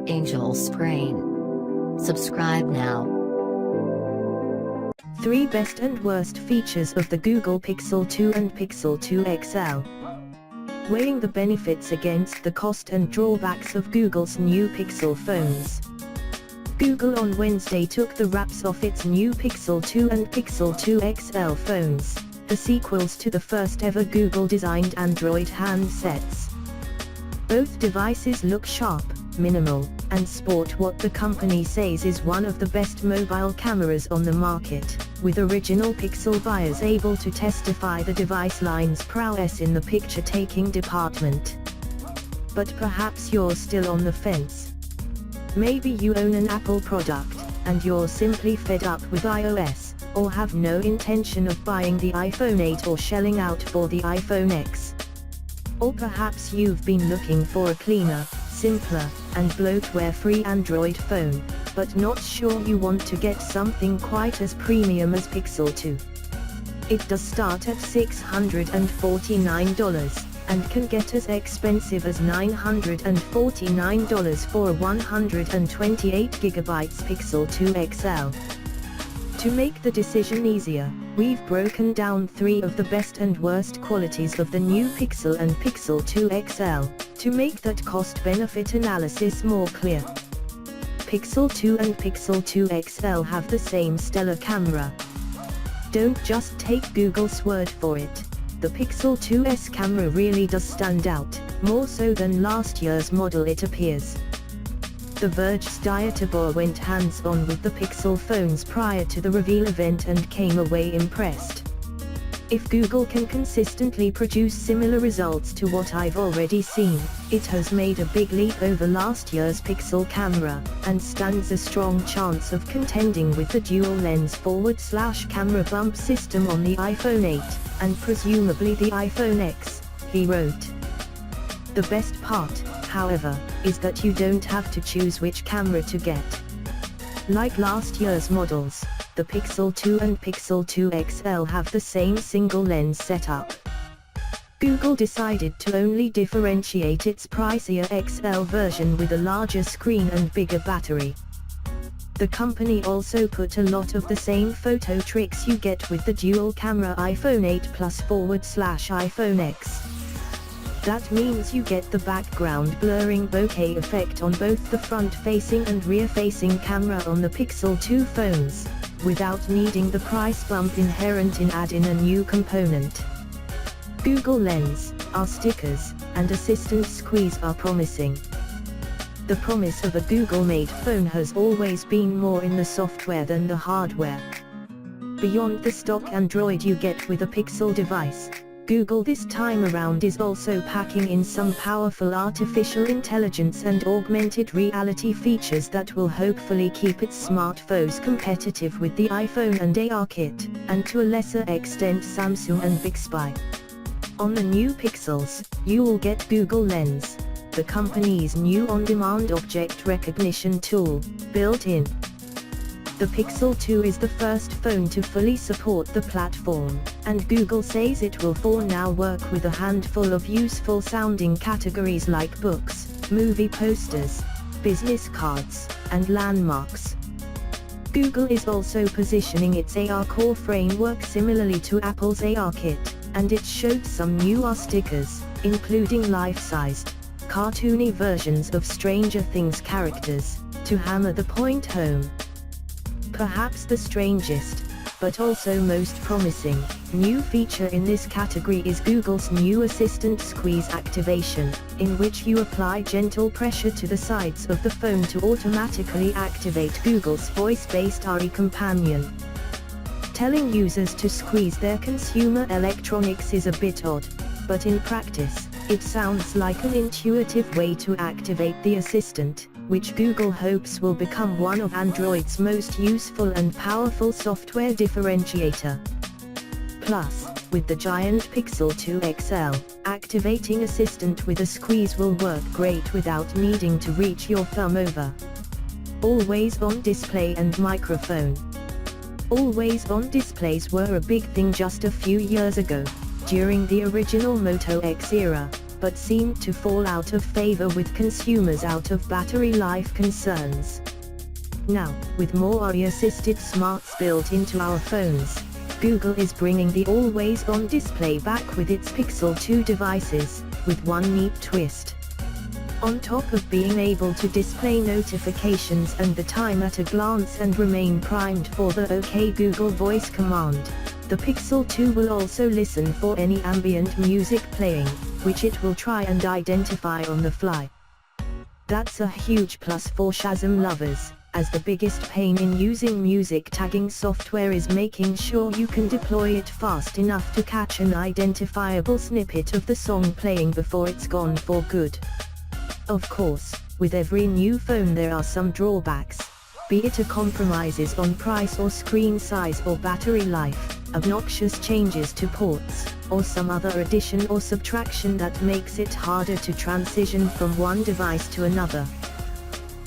Angel Sprain. Subscribe now. 3 best and worst features of the Google Pixel 2 and Pixel 2 XL. Weighing the benefits against the cost and drawbacks of Google's new Pixel phones. Google on Wednesday took the wraps off its new Pixel 2 and Pixel 2 XL phones, the sequels to the first ever Google-designed Android handsets. Both devices look sharp, minimal, and sport what the company says is one of the best mobile cameras on the market, with original Pixel buyers able to testify the device line's prowess in the picture-taking department. But perhaps you're still on the fence. Maybe you own an Apple product, and you're simply fed up with iOS, or have no intention of buying the iPhone 8 or shelling out for the iPhone X. Or perhaps you've been looking for a cleaner, simpler, and bloatware-free Android phone, but not sure you want to get something quite as premium as Pixel 2. It does start at $649, and can get as expensive as $949 for a 128GB Pixel 2 XL. To make the decision easier, we've broken down 3 of the best and worst qualities of the new Pixel and Pixel 2 XL, to make that cost-benefit analysis more clear. Pixel 2 and Pixel 2 XL have the same stellar camera. Don't just take Google's word for it. The Pixel 2's camera really does stand out, more so than last year's model it appears. The Verge's Dieter went hands-on with the Pixel phones prior to the reveal event and came away impressed. If Google can consistently produce similar results to what I've already seen, it has made a big leap over last year's Pixel camera, and stands a strong chance of contending with the dual-lens forward/camera bump system on the iPhone 8, and presumably the iPhone X, he wrote. The best part, however, is that you don't have to choose which camera to get. Like last year's models, the Pixel 2 and Pixel 2 XL have the same single-lens setup. Google decided to only differentiate its pricier XL version with a larger screen and bigger battery. The company also put a lot of the same photo tricks you get with the dual-camera iPhone 8 Plus /iPhone X. That means you get the background blurring bokeh effect on both the front-facing and rear-facing camera on the Pixel 2 phones, without needing the price bump inherent in adding a new component. Google Lens, our stickers, and Assistant Squeeze are promising. The promise of a Google-made phone has always been more in the software than the hardware. Beyond the stock Android you get with a Pixel device, Google this time around is also packing in some powerful artificial intelligence and augmented reality features that will hopefully keep its smartphones competitive with the iPhone and ARKit, and to a lesser extent Samsung and Bixby. On the new Pixels, you will get Google Lens, the company's new on-demand object recognition tool, built in. The Pixel 2 is the first phone to fully support the platform, and Google says it will for now work with a handful of useful-sounding categories like books, movie posters, business cards, and landmarks. Google is also positioning its AR Core framework similarly to Apple's ARKit, and it showed some new AR stickers, including life-sized, cartoony versions of Stranger Things characters, to hammer the point home. Perhaps the strangest, but also most promising, new feature in this category is Google's new Assistant Squeeze activation, in which you apply gentle pressure to the sides of the phone to automatically activate Google's voice-based AI companion. Telling users to squeeze their consumer electronics is a bit odd, but in practice, it sounds like an intuitive way to activate the assistant, which Google hopes will become one of Android's most useful and powerful software differentiator. Plus, with the giant Pixel 2 XL, activating Assistant with a squeeze will work great without needing to reach your thumb over. Always-on display and microphone. Always-on displays were a big thing just a few years ago, during the original Moto X era, but seemed to fall out of favor with consumers out of battery life concerns. Now, with more AI-assisted smarts built into our phones, Google is bringing the always-on display back with its Pixel 2 devices, with one neat twist. On top of being able to display notifications and the time at a glance and remain primed for the OK Google voice command, the Pixel 2 will also listen for any ambient music playing, which it will try and identify on the fly. That's a huge plus for Shazam lovers, as the biggest pain in using music tagging software is making sure you can deploy it fast enough to catch an identifiable snippet of the song playing before it's gone for good. Of course, with every new phone there are some drawbacks, be it a compromises on price or screen size or battery life, obnoxious changes to ports, or some other addition or subtraction that makes it harder to transition from one device to another.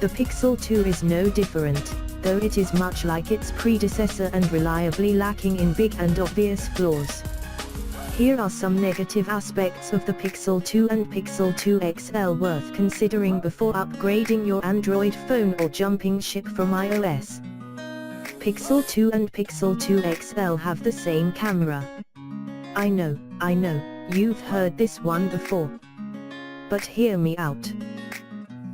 The Pixel 2 is no different, though it is much like its predecessor and reliably lacking in big and obvious flaws. Here are some negative aspects of the Pixel 2 and Pixel 2 XL worth considering before upgrading your Android phone or jumping ship from iOS. Pixel 2 and Pixel 2 XL have the same camera. I know, you've heard this one before. But hear me out.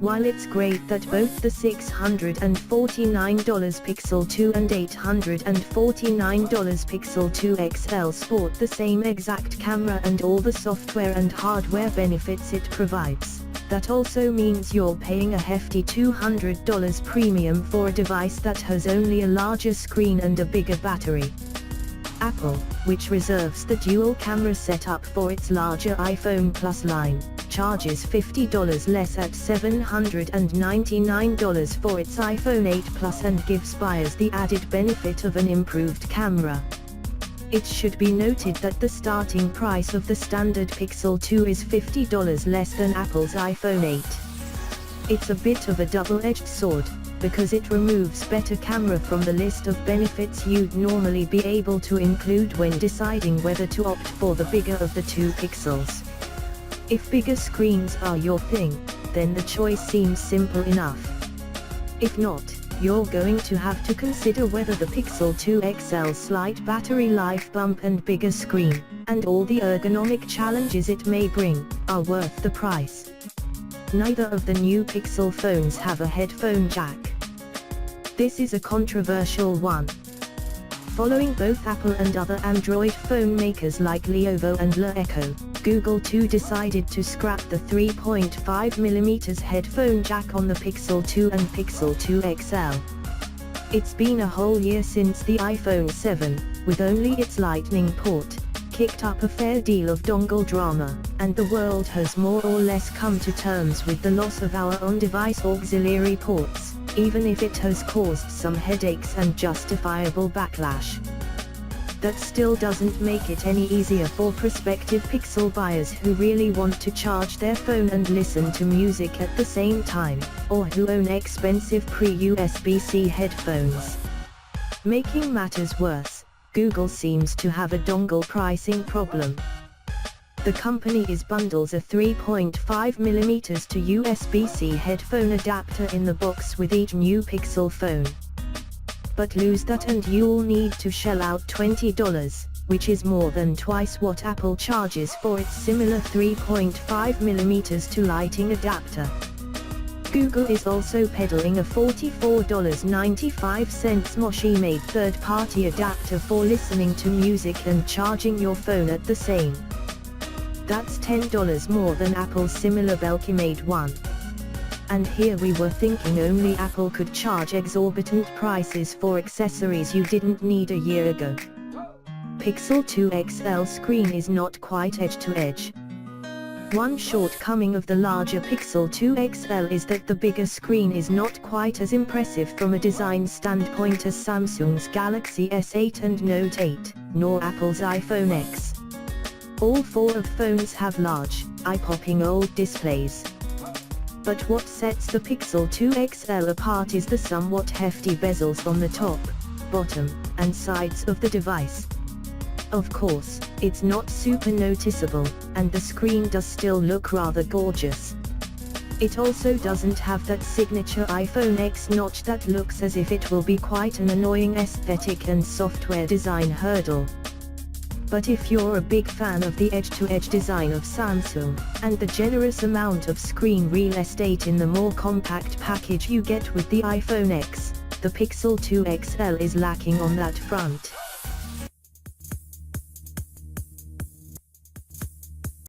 While it's great that both the $649 Pixel 2 and $849 Pixel 2 XL sport the same exact camera and all the software and hardware benefits it provides, that also means you're paying a hefty $200 premium for a device that has only a larger screen and a bigger battery. Apple, which reserves the dual camera setup for its larger iPhone Plus line, charges $50 less at $799 for its iPhone 8 Plus and gives buyers the added benefit of an improved camera. It should be noted that the starting price of the standard Pixel 2 is $50 less than Apple's iPhone 8. It's a bit of a double-edged sword, because it removes better camera from the list of benefits you'd normally be able to include when deciding whether to opt for the bigger of the two pixels. If bigger screens are your thing, then the choice seems simple enough. If not, you're going to have to consider whether the Pixel 2 XL's slight battery life bump and bigger screen, and all the ergonomic challenges it may bring, are worth the price. Neither of the new Pixel phones have a headphone jack. This is a controversial one. Following both Apple and other Android phone makers like Lenovo and Echo, Google too decided to scrap the 3.5mm headphone jack on the Pixel 2 and Pixel 2 XL. It's been a whole year since the iPhone 7, with only its Lightning port, kicked up a fair deal of dongle drama, and the world has more or less come to terms with the loss of our on-device auxiliary ports, even if it has caused some headaches and justifiable backlash. That still doesn't make it any easier for prospective Pixel buyers who really want to charge their phone and listen to music at the same time, or who own expensive pre-USB-C headphones. Making matters worse, Google seems to have a dongle pricing problem. The company bundles a 3.5mm to USB-C headphone adapter in the box with each new Pixel phone. But lose that and you'll need to shell out $20, which is more than twice what Apple charges for its similar 3.5mm to lighting adapter. Google is also peddling a $44.95 Moshi-made third-party adapter for listening to music and charging your phone at the same. That's $10 more than Apple's similar bulky-made one. And here we were thinking only Apple could charge exorbitant prices for accessories you didn't need a year ago. Pixel 2 XL screen is not quite edge-to-edge. One shortcoming of the larger Pixel 2 XL is that the bigger screen is not quite as impressive from a design standpoint as Samsung's Galaxy S8 and Note 8, nor Apple's iPhone X. All four of phones have large, eye-popping old displays. But what sets the Pixel 2 XL apart is the somewhat hefty bezels on the top, bottom, and sides of the device. Of course, it's not super noticeable, and the screen does still look rather gorgeous. It also doesn't have that signature iPhone X notch that looks as if it will be quite an annoying aesthetic and software design hurdle. But if you're a big fan of the edge-to-edge design of Samsung, and the generous amount of screen real estate in the more compact package you get with the iPhone X, the Pixel 2 XL is lacking on that front.